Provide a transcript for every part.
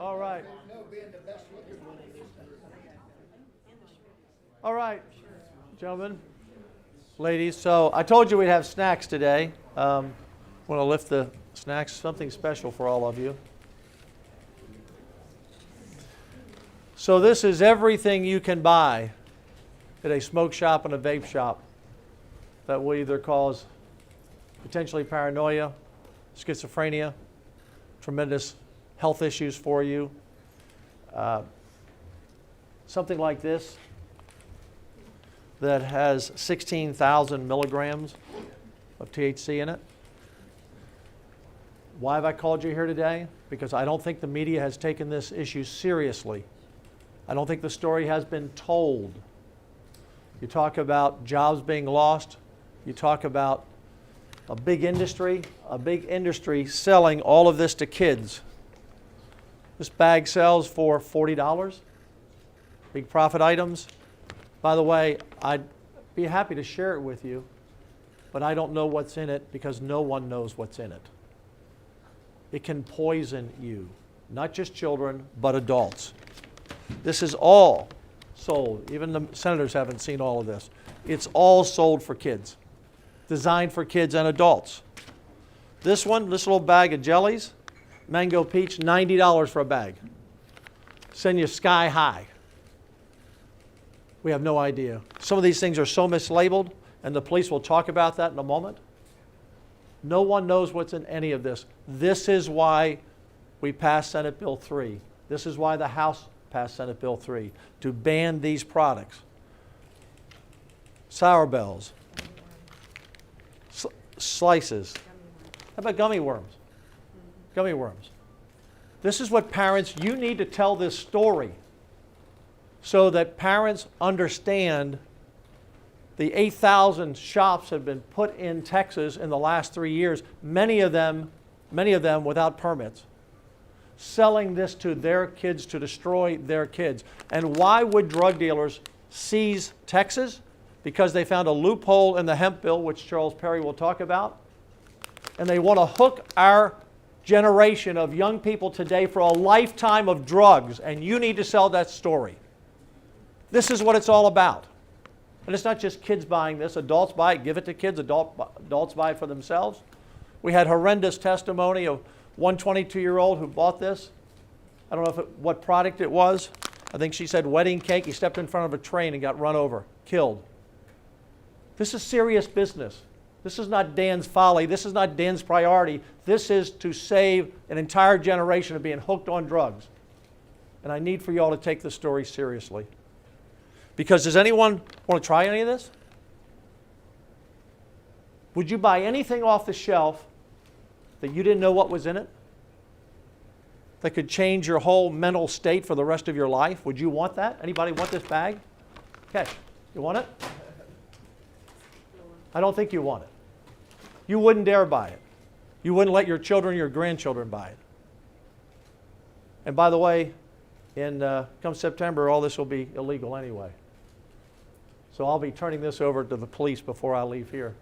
All right. All right, gentlemen, ladies. So I told you we'd have snacks today. Want to lift the snacks, something special for all of you. So this is everything you can buy at a smoke shop and a vape shop that will either cause potentially paranoia, schizophrenia, tremendous health issues for you. Something like this that has 16,000 milligrams of THC in it. Why have I called you here today? Because I don't think the media has taken this issue seriously. I don't think the story has been told. You talk about jobs being lost. You talk about a big industry selling all of this to kids. This bag sells for $40. Big profit items. By the way, I'd be happy to share it with you, but I don't know what's in it because no one knows what's in it. It can poison you, not just children, but adults. This is all sold. Even the senators haven't seen all of this. It's all sold for kids, designed for kids and adults. This one, this little bag of jellies, mango peach, $90 for a bag. Send you sky high. We have no idea. Some of these things are so mislabeled, and the police will talk about that in a moment. No one knows what's in any of this. This is why we passed Senate Bill 3. This is why the House passed Senate Bill 3, to ban these products. Sour bells, slices. How about gummy worms? Gummy worms. This is what parents, you need to tell this story so that parents understand the 8,000 shops have been put in Texas in the last 3 years, many of them without permits, selling this to their kids to destroy their kids. And why would drug dealers seize Texas? Because they found a loophole in the hemp bill, which Charles Perry will talk about. And they want to hook our generation of young people today for a lifetime of drugs. And you need to sell that story. This is what it's all about. And it's not just kids buying this. Adults buy it, give it to kids. Adults buy it for themselves. We had horrendous testimony of one 22-year-old who bought this. I don't know what product it was. I think she said wedding cake. He stepped in front of a train and got run over, killed. This is serious business. This is not Dan's folly. This is not Dan's priority. This is to save an entire generation of being hooked on drugs. And I need for you all to take this story seriously. Because does anyone want to try any of this? Would you buy anything off the shelf that you didn't know what was in it? That could change your whole mental state for the rest of your life? Would you want that? Anybody want this bag? Kesh, you want it? I don't think you want it. You wouldn't dare buy it. You wouldn't let your children or your grandchildren buy it. And by the way, come September, all this will be illegal anyway. So I'll be turning this over to the police before I leave here.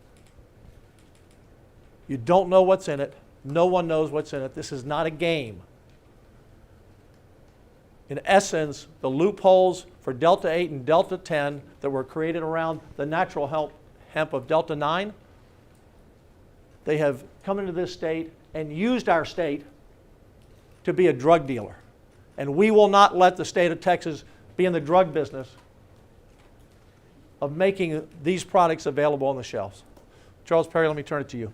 You don't know what's in it. No one knows what's in it. This is not a game. In essence, the loopholes for Delta 8 and Delta 10 that were created around the natural hemp of Delta 9, they have come into this state and used our state to be a drug dealer. And we will not let the state of Texas be in the drug business of making these products available on the shelves. Charles Perry, let me turn it to you.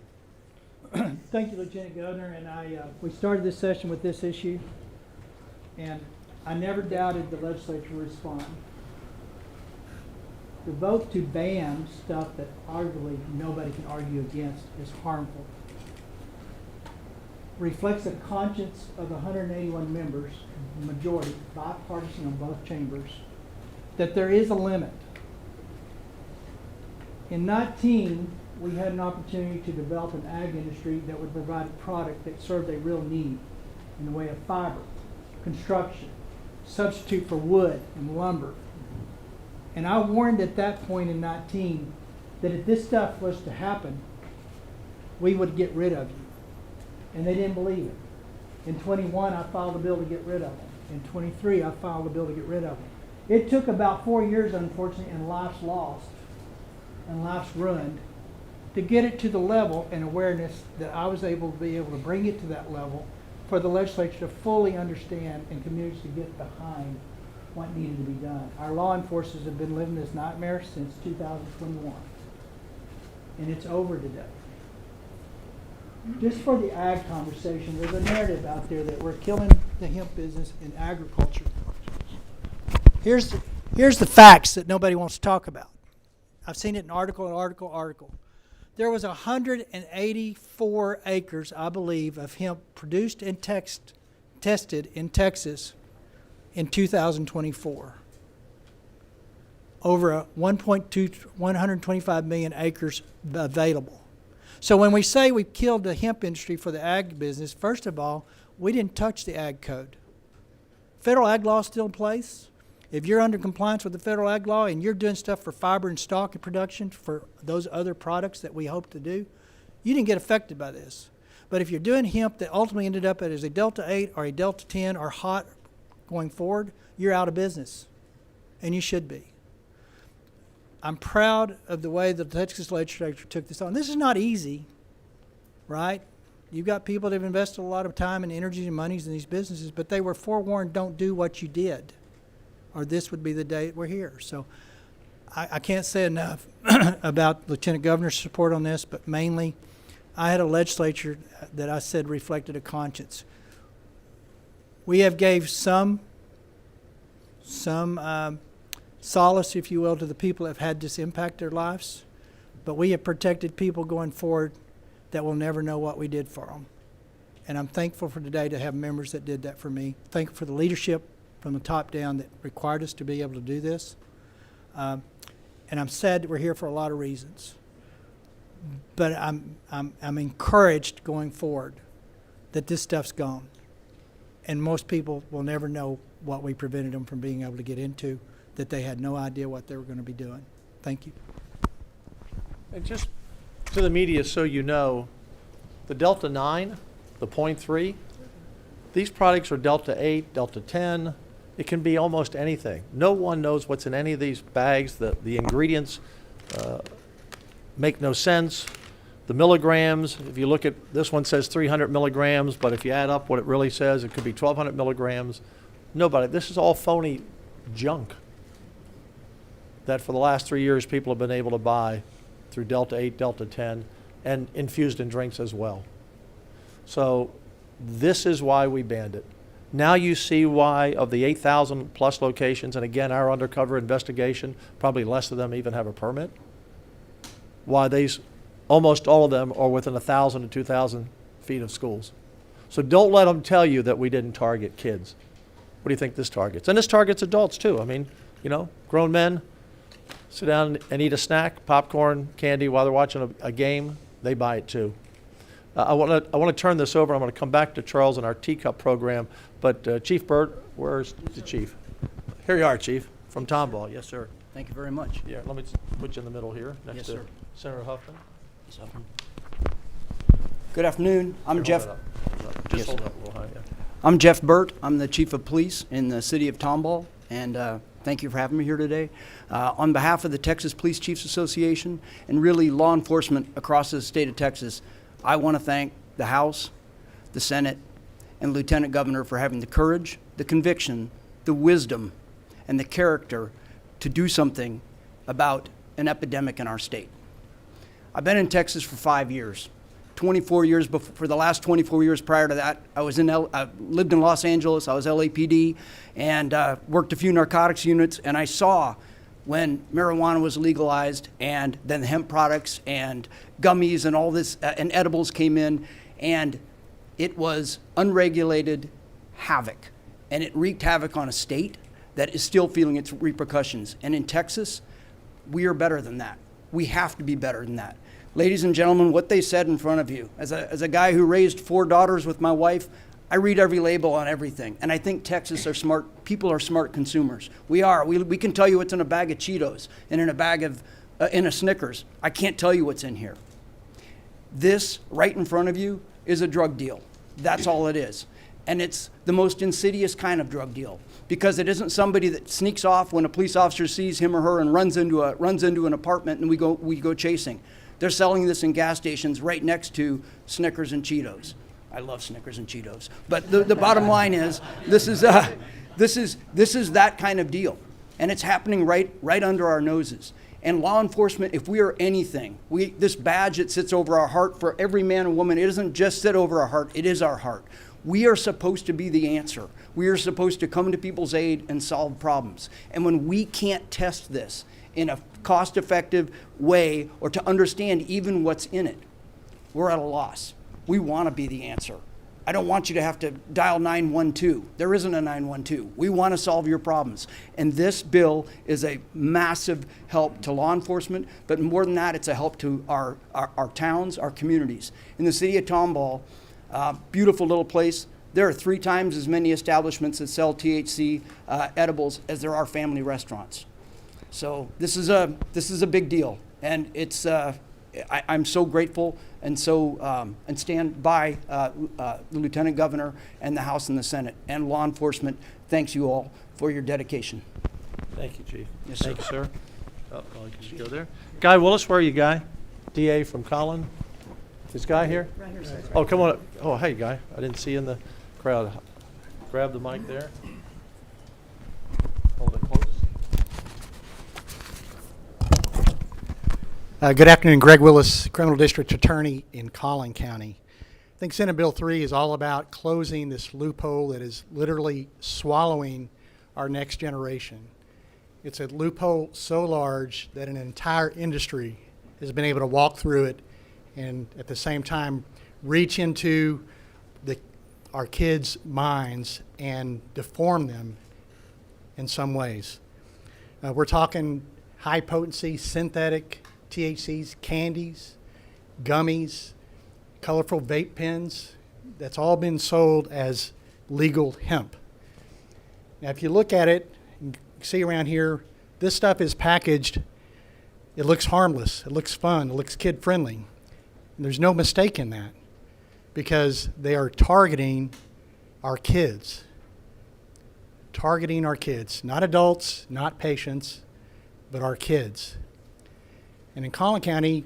Thank you, Lieutenant Governor. And we started this session with this issue, and I never doubted the legislature would respond. The vote to ban stuff that arguably nobody can argue against is harmful. Reflects the conscience of 181 members, the majority, bipartisan on both chambers, that there is a limit. In 19, we had an opportunity to develop an ag industry that would provide a product that served a real need in the way of fiber, construction, substitute for wood and lumber. And I warned at that point in 19 that if this stuff was to happen, we would get rid of you. And they didn't believe it. In 21, I filed a bill to get rid of them. In 23, I filed a bill to get rid of them. It took about 4 years, unfortunately, and lives lost and lives ruined to get it to the level and awareness that I was able to bring it to that level for the legislature to fully understand and communities to get behind what needed to be done. Our law enforcers have been living this nightmare since 2021, and it's over today. Just for the ag conversation, there's a narrative out there that we're killing the hemp business in agriculture. Here's the facts that nobody wants to talk about. I've seen it in article. There was 184 acres, I believe, of hemp produced and tested in Texas in 2024. Over 125 million acres available. So when we say we killed the hemp industry for the ag business, first of all, we didn't touch the ag code. Federal ag law is still in place. If you're under compliance with the federal ag law and you're doing stuff for fiber and stock and production for those other products that we hope to do, you didn't get affected by this. But if you're doing hemp that ultimately ended up as a Delta 8 or a Delta 10 or hot going forward, you're out of business. And you should be. I'm proud of the way the Texas legislature took this on. This is not easy, right? You've got people that have invested a lot of time and energy and monies in these businesses, but they were forewarned, don't do what you did, or this would be the day we're here. So I can't say enough about Lieutenant Governor's support on this, but mainly I had a legislature that I said reflected a conscience. We have gave some solace, if you will, to the people that have had this impact their lives, but we have protected people going forward that will never know what we did for them. And I'm thankful for today to have members that did that for me. Thankful for the leadership from the top down that required us to be able to do this. And I'm sad that we're here for a lot of reasons. But I'm encouraged going forward that this stuff's gone. And most people will never know what we prevented them from being able to get into, that they had no idea what they were going to be doing. Thank you. And just to the media, so you know, the Delta 9, the 0.3, these products are Delta 8, Delta 10. It can be almost anything. No one knows what's in any of these bags. The ingredients make no sense. The milligrams, if you look at, this one says 300 milligrams, but if you add up what it really says, it could be 1,200 milligrams. This is all phony junk that for the last 3 years people have been able to buy through Delta 8, Delta 10, and infused in drinks as well. So this is why we banned it. Now you see why of the 8,000 plus locations, and again, our undercover investigation, probably less of them even have a permit, why almost all of them are within 1,000 to 2,000 feet of schools. So don't let them tell you that we didn't target kids. What do you think this targets? And this targets adults too. I mean, grown men sit down and eat a snack, popcorn, candy while they're watching a game. They buy it too. I want to turn this over. I'm going to come back to Charles and our teacup program. But Chief Burt, where's the chief? Here you are, Chief, from Tomball. Yes, sir. Thank you very much. Yeah, let me put you in the middle here, next Yes, to sir. Senator Huffman. Yes, Huffman. Good afternoon. I'm Here, Jeff. hold that up. Just Yes, hold sir. that a little high, yeah. I'm Jeff Burt. I'm the Chief of Police in the city of Tomball, and thank you for having me here today. On behalf of the Texas Police Chiefs Association and really law enforcement across the state of Texas, I want to thank the House, the Senate, and Lieutenant Governor for having the courage, the conviction, the wisdom, and the character to do something about an epidemic in our state. I've been in Texas for 5 years. 24 years before, for the last 24 years prior to that, I lived in Los Angeles. I was LAPD and worked a few narcotics units, and I saw when marijuana was legalized and then the hemp products and gummies and all this and edibles came in, and it was unregulated havoc, and it wreaked havoc on a state that is still feeling its repercussions. And in Texas, we are better than that. We have to be better than that. Ladies and gentlemen, what they said in front of you, as a guy who raised 4 daughters with my wife, I read every label on everything. And I think Texas are smart, people are smart consumers. We are. We can tell you what's in a bag of Cheetos and in a bag of, in a Snickers. I can't tell you what's in here. This right in front of you is a drug deal. That's all it is. And it's the most insidious kind of drug deal, because it isn't somebody that sneaks off when a police officer sees him or her and runs into an apartment and we go chasing. They're selling this in gas stations right next to Snickers and Cheetos. I love Snickers and Cheetos. But the bottom line is, this is that kind of deal. And it's happening right under our noses. And law enforcement, if we are anything, this badge that sits over our heart for every man and woman, it doesn't just sit over our heart, it is our heart. We are supposed to be the answer. We are supposed to come to people's aid and solve problems. And when we can't test this in a cost-effective way or to understand even what's in it, we're at a loss. We want to be the answer. I don't want you to have to dial 912. There isn't a 912. We want to solve your problems. And this bill is a massive help to law enforcement, but more than that, it's a help to our towns, our communities. In the city of Tomball, beautiful little place, there are 3 times as many establishments that sell THC edibles as there are family restaurants. So this is a big deal, and it's I'm so grateful and stand by the Lieutenant Governor and the House and the Senate and law enforcement. Thanks you all for your dedication. Thank you, Chief. Yes, Thank you, sir. Oh, well, you can just go there. Guy Willis, where are you, Guy? DA from Collin. Is Guy here? Right here, sir. Oh, come on up. Oh, hey, Guy. I didn't see you in the crowd. Grab the mic there. Hold it close. Good afternoon, Greg Willis, Criminal District Attorney in Collin County. I think Senate Bill 3 is all about closing this loophole that is literally swallowing our next generation. It's a loophole so large that an entire industry has been able to walk through it and at the same time reach into our kids' minds and deform them in some ways. We're talking high potency synthetic THCs, candies, gummies, colorful vape pens. That's all been sold as legal hemp. Now, if you look at it, you can see around here, this stuff is packaged. It looks harmless. It looks fun. It looks kid-friendly. And there's no mistake in that because they are targeting our kids. Targeting our kids. Not adults, not patients, but our kids. And in Collin County,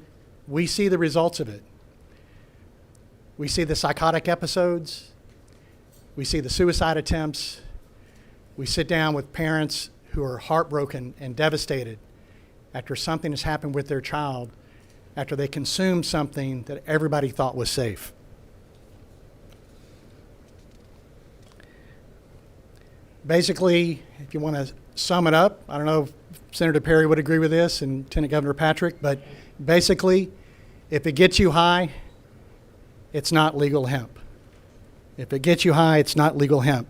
we see the results of it. We see the psychotic episodes. We see the suicide attempts. We sit down with parents who are heartbroken and devastated after something has happened with their child, after they consumed something that everybody thought was safe. Basically, if you want to sum it up, I don't know if Senator Perry would agree with this and Lieutenant Governor Patrick, but basically, if it gets you high, it's not legal hemp. If it gets you high, it's not legal hemp.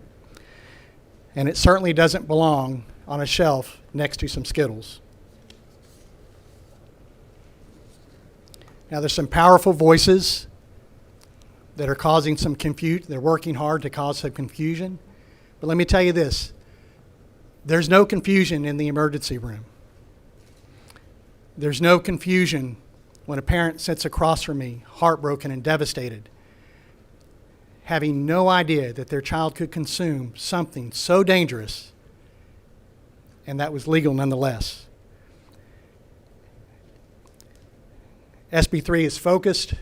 And it certainly doesn't belong on a shelf next to some Skittles. Now, there's some powerful voices that are causing some confusion. They're working hard to cause some confusion. But let me tell you this. There's no confusion in the emergency room. There's no confusion when a parent sits across from me, heartbroken and devastated, having no idea that their child could consume something so dangerous, and that was legal nonetheless. SB 3 is focused,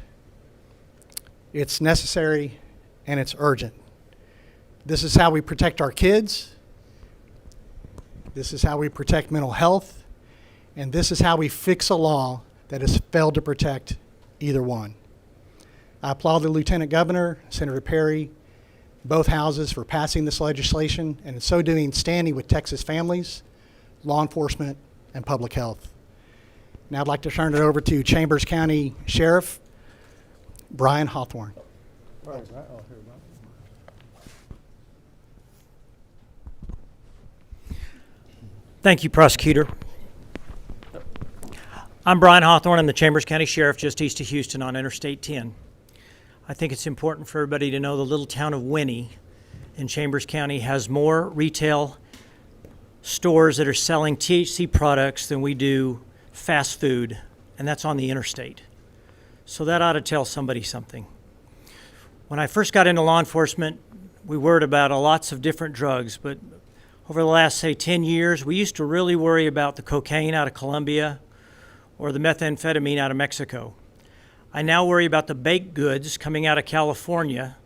it's necessary, and it's urgent. This is how we protect our kids. This is how we protect mental health, and this is how we fix a law that has failed to protect either one. I applaud the Lieutenant Governor, Senator Perry, both houses for passing this legislation, and in so doing, standing with Texas families, law enforcement, and public health. Now I'd like to turn it over to Chambers County Sheriff Brian Hawthorne. Thank you, Prosecutor. I'm Brian Hawthorne. I'm the Chambers County Sheriff just east of Houston on Interstate 10. I think it's important for everybody to know the little town of Winnie in Chambers County has more retail stores that are selling THC products than we do fast food, and that's on the interstate. So that ought to tell somebody something. When I first got into law enforcement we worried about lots of different drugs, but over the last, say, 10 years, we used to really worry about the cocaine out of Colombia or the methamphetamine out of Mexico. I now worry about the baked goods coming out of California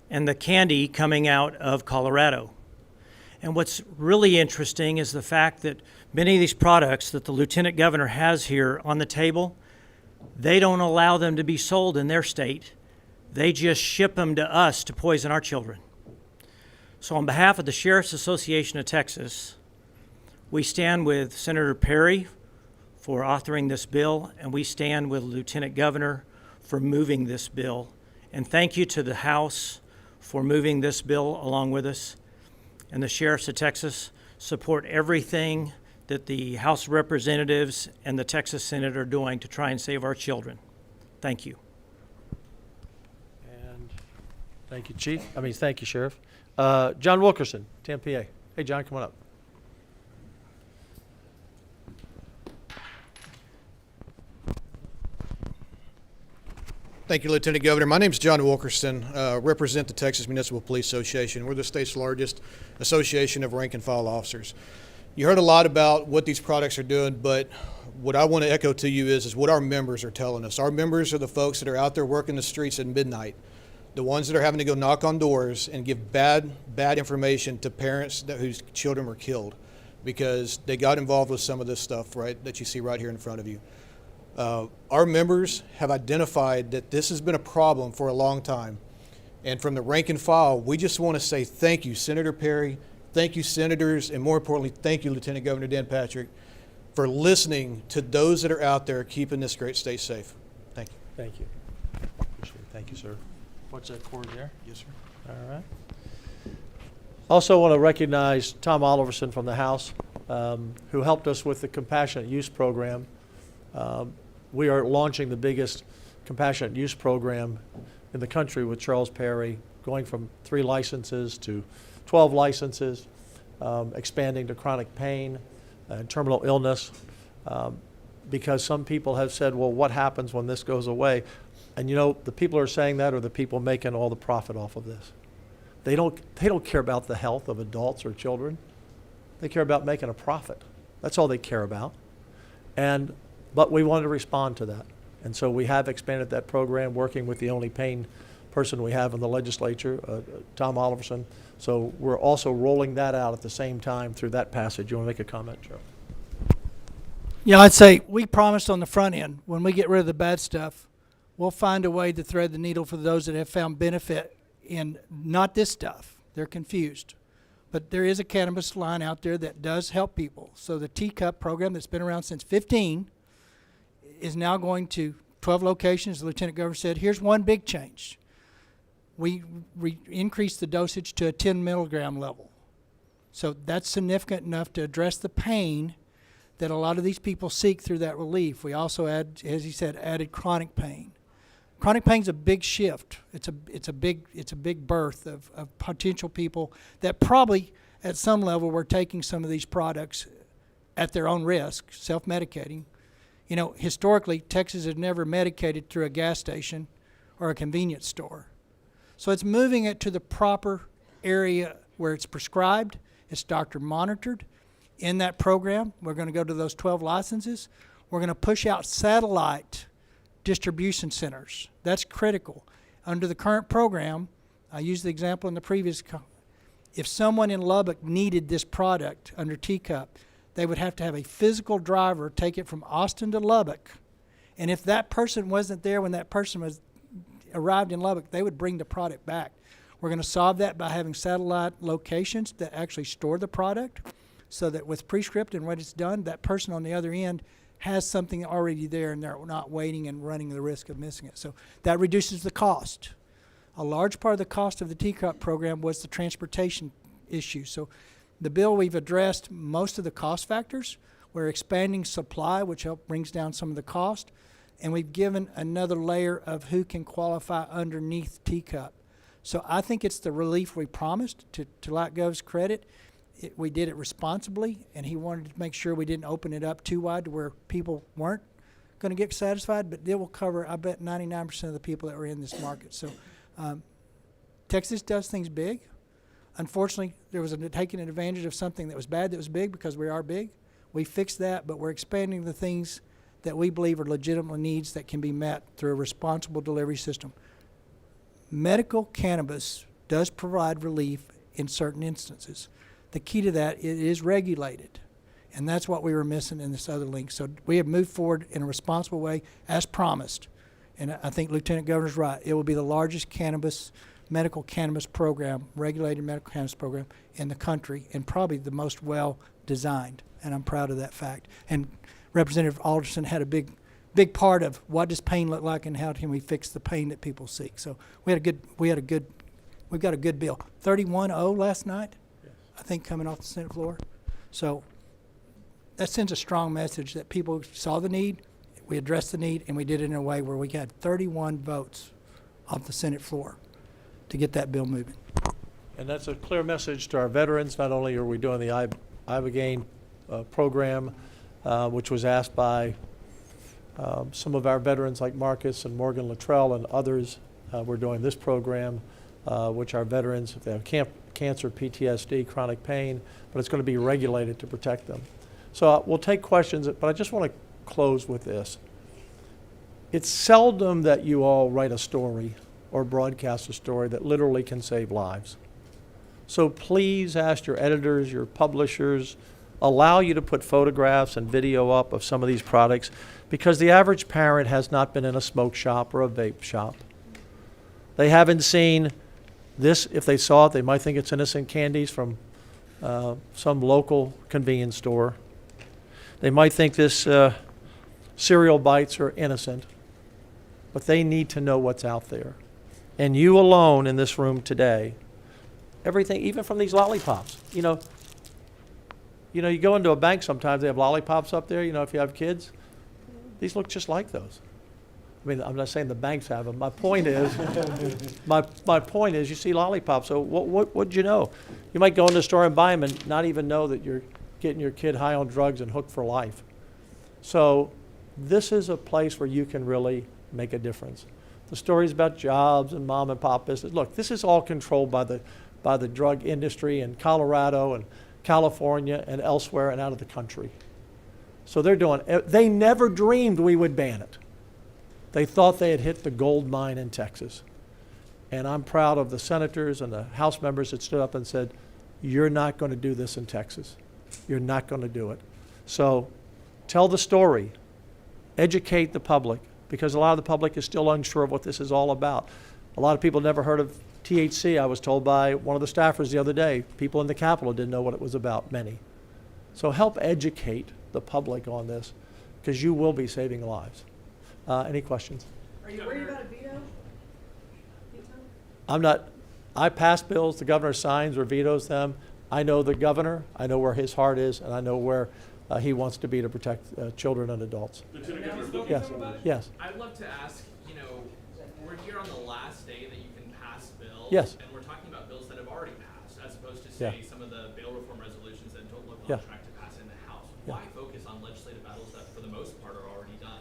and the candy coming out of Colorado. And what's really interesting is the fact that many of these products that the Lieutenant Governor has here on the table, they don't allow them to be sold in their state. They just ship them to us to poison our children. So on behalf of the Sheriff's Association of Texas, we stand with Senator Perry for authoring this bill, and we stand with Lieutenant Governor for moving this bill. And thank you to the House for moving this bill along with us. And the Sheriffs of Texas support everything that the House of Representatives and the Texas Senate are doing to try and save our children. Thank you. And thank you, Chief. Thank you, Sheriff. John Wilkerson, TMPA. Hey, John, come on up. Thank you, Lieutenant Governor. My name is John Wilkerson, represent the Texas Municipal Police Association. We're the state's largest association of rank and file officers. You heard a lot about what these products are doing, but what I want to echo to you is what our members are telling us. Our members are the folks that are out there working the streets at midnight, the ones that are having to go knock on doors and give bad information to parents whose children were killed because they got involved with some of this stuff, right, that you see right here in front of you. Our members have identified that this has been a problem for a long time. And from the rank and file, we just want to say thank you, Senator Perry, thank you, senators, and more importantly, thank you, Lieutenant Governor Dan Patrick, for listening to those that are out there keeping this great state safe. Thank you. Thank you. Appreciate it. Thank you, sir. What's that cord there? Yes, sir. All right. Also want to recognize Tom Oliverson from the House, who helped us with the Compassionate Use Program. We are launching the biggest compassionate use program in the country with Charles Perry, going from 3 licenses to 12 licenses, expanding to chronic pain and terminal illness, because some people have said, well, what happens when this goes away? And you know, the people who are saying that are the people making all the profit off of this. They don't care about the health of adults or children. They care about making a profit. That's all they care about. But we wanted to respond to that. And so we have expanded that program, working with the only pain person we have in the legislature, Tom Oliverson. So we're also rolling that out at the same time through that passage. You want to make a comment, Joe? Yeah, I'd say we promised on the front end, when we get rid of the bad stuff, we'll find a way to thread the needle for those that have found benefit in not this stuff. They're confused. But there is a cannabis line out there that does help people. So the Teacup program that's been around since 15 is now going to 12 locations. The Lieutenant Governor said, here's one big change. We increased the dosage to a 10 milligram level. So that's significant enough to address the pain that a lot of these people seek through that relief. We also as he said, added chronic pain. Chronic pain is a big shift. It's a big birth of potential people that probably at some level were taking some of these products at their own risk, self-medicating. You know, historically, Texas has never medicated through a gas station or a convenience store. So it's moving it to the proper area where it's prescribed, it's doctor monitored. In that program, we're going to go to those 12 licenses. We're going to push out satellite distribution centers. That's critical. Under the current program, I used the example in the previous, if someone in Lubbock needed this product under Teacup, they would have to have a physical driver take it from Austin to Lubbock. And if that person wasn't there when that person arrived in Lubbock, they would bring the product back. We're going to solve that by having satellite locations that actually store the product so that with prescript and when it's done, that person on the other end has something already there and they're not waiting and running the risk of missing it. So that reduces the cost. A large part of the cost of the Teacup program was the transportation issue. So the bill, we've addressed most of the cost factors. We're expanding supply, which brings down some of the cost. And we've given another layer of who can qualify underneath Teacup. So I think it's the relief we promised. To Light Gov's credit, we did it responsibly, and he wanted to make sure we didn't open it up too wide to where people weren't going to get satisfied, but it will cover, I bet, 99% of the people that were in this market. So Texas does things big. Unfortunately, there was taking advantage of something that was bad that was big because we are big. We fixed that, but we're expanding the things that we believe are legitimate needs that can be met through a responsible delivery system. Medical cannabis does provide relief in certain instances. The key to that, it is regulated. And that's what we were missing in this other link. So we have moved forward in a responsible way as promised. And I think Lieutenant Governor's right. It will be the largest medical cannabis program, regulated medical cannabis program in the country, and probably the most well designed. And I'm proud of that fact. And Representative Alderson had a big part of what does pain look like and how can we fix the pain that people seek. So we've got a good bill. 31-0 last night, yes. I think, coming off the Senate floor. So that sends a strong message that people saw the need, we addressed the need, and we did it in a way where we had 31 votes off the Senate floor to get that bill moving. And that's a clear message to our veterans. Not only are we doing the Ibogaine program, which was asked by some of our veterans like Marcus and Morgan Luttrell and others. We're doing this program, which our veterans, if they have cancer, PTSD, chronic pain, but it's going to be regulated to protect them. So we'll take questions, but I just want to close with this. It's seldom that you all write a story or broadcast a story that literally can save lives. So please ask your editors, your publishers, allow you to put photographs and video up of some of these products, because the average parent has not been in a smoke shop or a vape shop. They haven't seen this. If they saw it, they might think it's innocent candies from some local convenience store. They might think this cereal bites are innocent, but they need to know what's out there. And you alone in this room today, everything, even from these lollipops, you go into a bank sometimes, they have lollipops up there, if you have kids. These look just like those. I mean, I'm not saying the banks have them. My point is, my point is, you see lollipops. So what'd you know? You might go in the store and buy them and not even know that you're getting your kid high on drugs and hooked for life. So this is a place where you can really make a difference. The stories about jobs and mom and pop business. Look, this is all controlled by the drug industry in Colorado and California and elsewhere and out of the country. So they never dreamed we would ban it. They thought they had hit the gold mine in Texas. And I'm proud of the senators and the House members that stood up and said, you're not going to do this in Texas. You're not going to do it. So tell the story. Educate the public, because a lot of the public is still unsure of what this is all about. A lot of people never heard of THC. I was told by one of the staffers the other day, people in the Capitol didn't know what it was about, many. So help educate the public on this, because you will be saving lives. Any questions? Are you worried about a veto? I'm not. I pass bills, the governor signs or vetoes them. I know the governor, I know where his heart is, and I know where he wants to be to protect children and adults. Lieutenant Governor, Yes. Yes. I'd love to ask, we're here on the last day that you can pass bills. Yes. And we're talking about bills that have already passed, as opposed to, say, some of the bail reform resolutions that don't look on track to pass in the House. Why focus on legislative battles that, for the most part, are already done?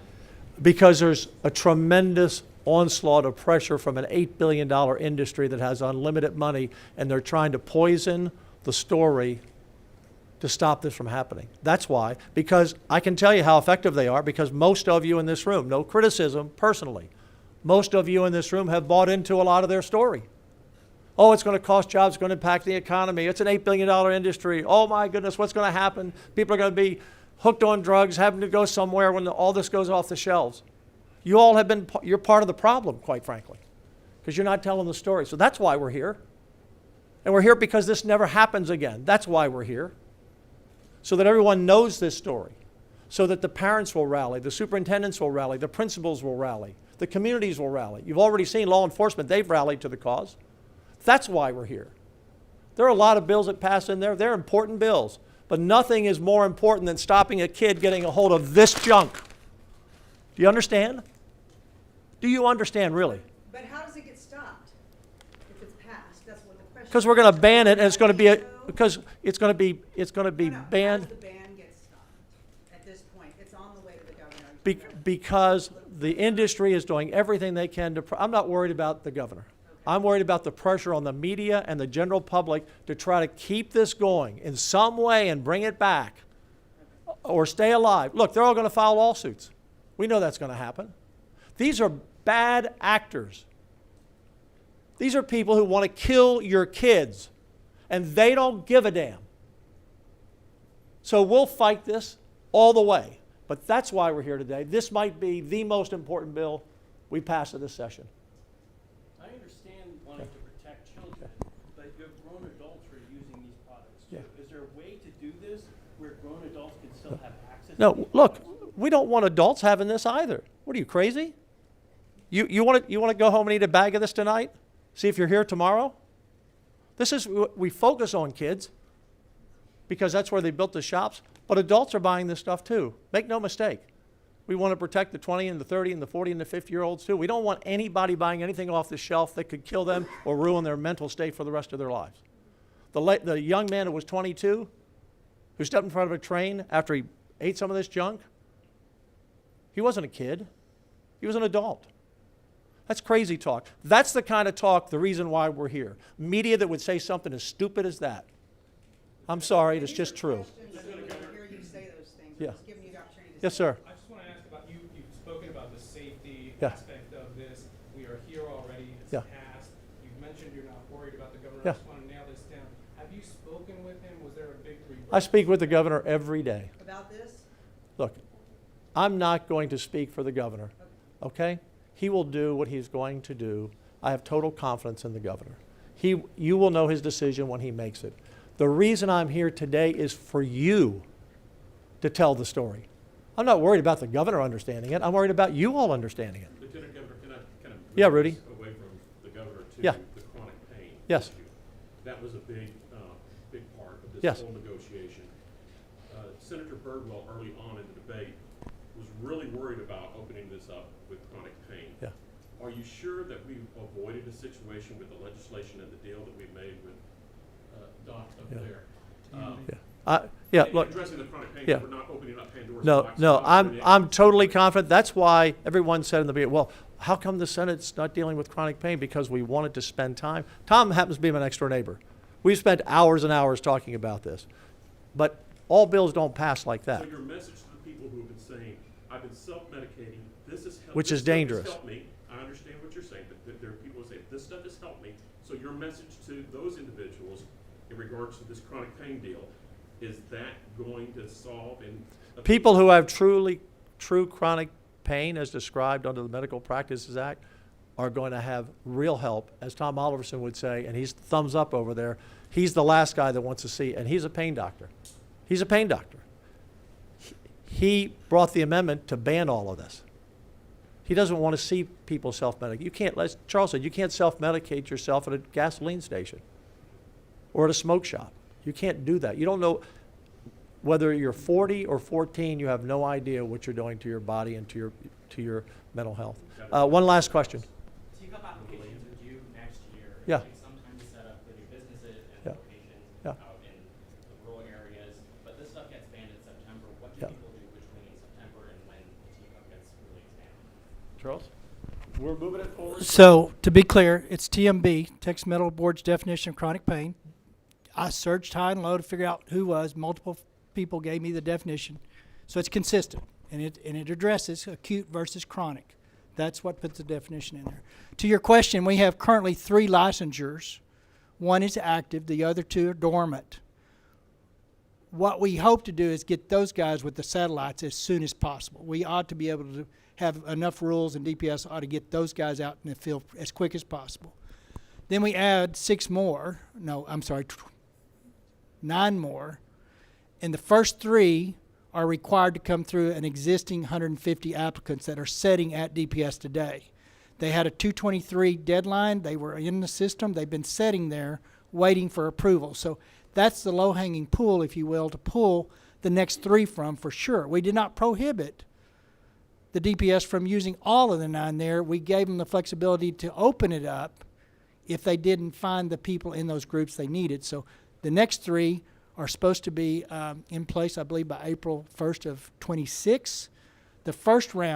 Because there's a tremendous onslaught of pressure from an $8 billion industry that has unlimited money, and they're trying to poison the story to stop this from happening. That's why, because I can tell you how effective they are, because most of you in this room, no criticism personally, most of you in this room have bought into a lot of their story. Oh, it's going to cost jobs, it's going to impact the economy, it's an $8 billion industry, oh my goodness, what's going to happen? People are going to be hooked on drugs, having to go somewhere when all this goes off the shelves. You all have been, you're part of the problem, quite frankly, because you're not telling the story. So that's why we're here. And we're here because this never happens again. That's why we're here. So that everyone knows this story. So that the parents will rally, the superintendents will rally, the principals will rally, the communities will rally. You've already seen law enforcement, they've rallied to the cause. That's why we're here. There are a lot of bills that pass in there. They're important bills. But nothing is more important than stopping a kid getting a hold of this junk. Do you understand? Do you understand, really? But how does it get stopped if it's passed? That's what the question. Because we're going to ban it, and it's going to be because it's going to be banned. How does the ban get stopped at this point? It's on the way to the governor. Because the industry is doing everything they can to. I'm not worried about the governor. Okay. I'm worried about the pressure on the media and the general public to try to keep this going in some way and bring it back or stay alive. Look, they're all going to file lawsuits. We know that's going to happen. These are bad actors. These are people who want to kill your kids, and they don't give a damn. So we'll fight this all the way. But that's why we're here today. This might be the most important bill we pass at this session. I understand wanting to protect children, but your grown adults are using these products too. Yeah. Is there a way to do this where grown adults can still have access to No, these look, products? we don't want adults having this either. What are you, crazy? You want to go home and eat a bag of this tonight? See if you're here tomorrow? We focus on kids because that's where they built the shops, but adults are buying this stuff too. Make no mistake. We want to protect the 20 and the 30 and the 40 and the 50-year-olds too. We don't want anybody buying anything off the shelf that could kill them or ruin their mental state for the rest of their lives. The young man who was 22 who stepped in front of a train after he ate some of this junk, he wasn't a kid. He was an adult. That's crazy talk. That's the kind of talk, the reason why we're here. Media that would say something as stupid as that. I'm sorry, it's just true. Questions, and we hear you say those things. Yeah. I'm just giving you the opportunity to Yes, say sir. I just want to ask about, you've spoken about the safety Yeah. aspect of this. We are here already, it's Yeah. passed. You've mentioned you're not worried about the governor. Yeah. I just want to nail this down. Have you spoken with him? Was there a big I speak with the governor every day. about this. Look, I'm not going to speak for the governor, okay? He will do what he's going to do. I have total confidence in the governor. You will know his decision when he makes it. The reason I'm here today is for you to tell the story. I'm not worried about the governor understanding it. I'm worried about you all understanding it. Lieutenant Governor, can I kind of Yeah, move Rudy. this away from the governor to Yeah. the chronic pain Yes. issue? That was a big part of this Yes. whole negotiation. Senator Birdwell, early on in the debate, was really worried about opening this up with chronic pain. Yeah. Are you sure that we've avoided a situation with the legislation and the deal that we made with Doc up Yeah. there? Yeah, in look, addressing the chronic pain, yeah. we're not opening up Pandora's no, box. no, We're not opening I'm up- totally confident. That's why everyone said in the beginning, well, how come the Senate's not dealing with chronic pain? Because we wanted to spend time. Tom happens to be my next door neighbor. We've spent hours and hours talking about this. But all bills don't pass like that. So your message to the people who have been saying, I've been self-medicating, this has helped. Which this is stuff has dangerous. helped me. I understand what you're saying, but there are people who say, this stuff has helped me. So your message to those individuals in regards to this chronic pain deal, is that going to solve in? People who have true chronic pain as described under the Medical Practices Act are going to have real help, as Tom Oliverson would say, and he's thumbs up over there. He's the last guy that wants to see, and he's a pain doctor. He's a pain doctor. He brought the amendment to ban all of this. He doesn't want to see people self-medicate. You can't, as Charles said, you can't self-medicate yourself at a gasoline station or at a smoke shop. You can't do that. You don't know whether you're 40 or 14. You have no idea what you're doing to your body and to your mental health. One last question. So you have applications are due next year. Yeah. It takes some time to set up the new businesses and Yeah. locations Yeah. out in the rural areas, but this stuff gets banned in September. What do Yeah. people do between September and when TCOP gets released now? Charles? We're moving it forward. So, to be clear, it's TMB, Texas Medical Board's definition of chronic pain. I searched high and low to figure out who was. Multiple people gave me the definition. So it's consistent, and it addresses acute versus chronic. That's what puts the definition in there. To your question, we have currently 3 licensures. One is active, the other 2 are dormant. What we hope to do is get those guys with the satellites as soon as possible. We ought to be able to have enough rules, and DPS ought to get those guys out in the field as quick as possible. Then we add 9 more, and the first 3 are required to come through an existing 150 applicants that are sitting at DPS today. They had a 2/23 deadline. They were in the system. They've been sitting there waiting for approval. So that's the low-hanging pool, if you will, to pull the next 3 from for sure. We did not prohibit the DPS from using all of the 9 there. We gave them the flexibility to open it up if they didn't find the people in those groups they needed. So the next 3 are supposed to be in place, I believe, by April 1st of 26. The first 3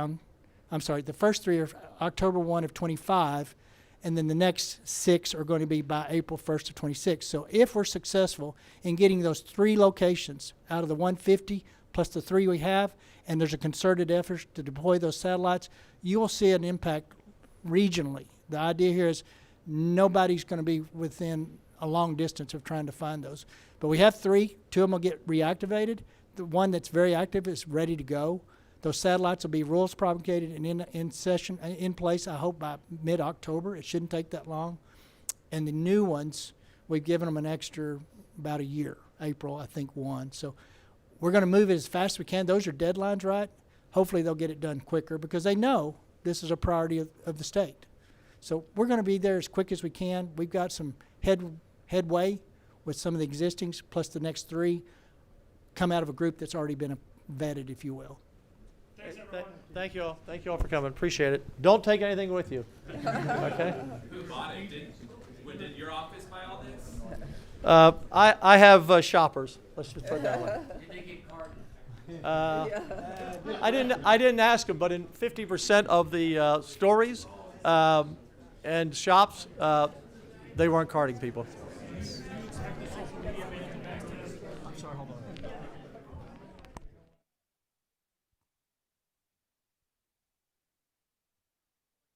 are October 1 of 25, and then the next 6 are going to be by April 1st of 26. So if we're successful in getting those 3 locations out of the 150 plus the 3 we have, and there's a concerted effort to deploy those satellites, you will see an impact regionally. The idea here is nobody's going to be within a long distance of trying to find those. But we have 3. 2 of them will get reactivated. The one that's very active is ready to go. Those satellites will be rules propagated and in place, I hope, by mid-October. It shouldn't take that long. And the new ones, we've given them an extra about a year, April, I think, 1. So we're going to move it as fast as we can. Those are deadlines, right? Hopefully they'll get it done quicker because they know this is a priority of the state. So we're going to be there as quick as we can. We've got some headway with some of the existings, plus the next 3 come out of a group that's already been vetted, if you will. Thank you all. Thank you all for coming. Appreciate it. Don't take anything with you. Okay? Who bought it? Did your office buy all this? I have shoppers. Let's just put it that way. I didn't ask them, but in 50% of the stories and shops, they weren't carding people. I'm sorry, hold on.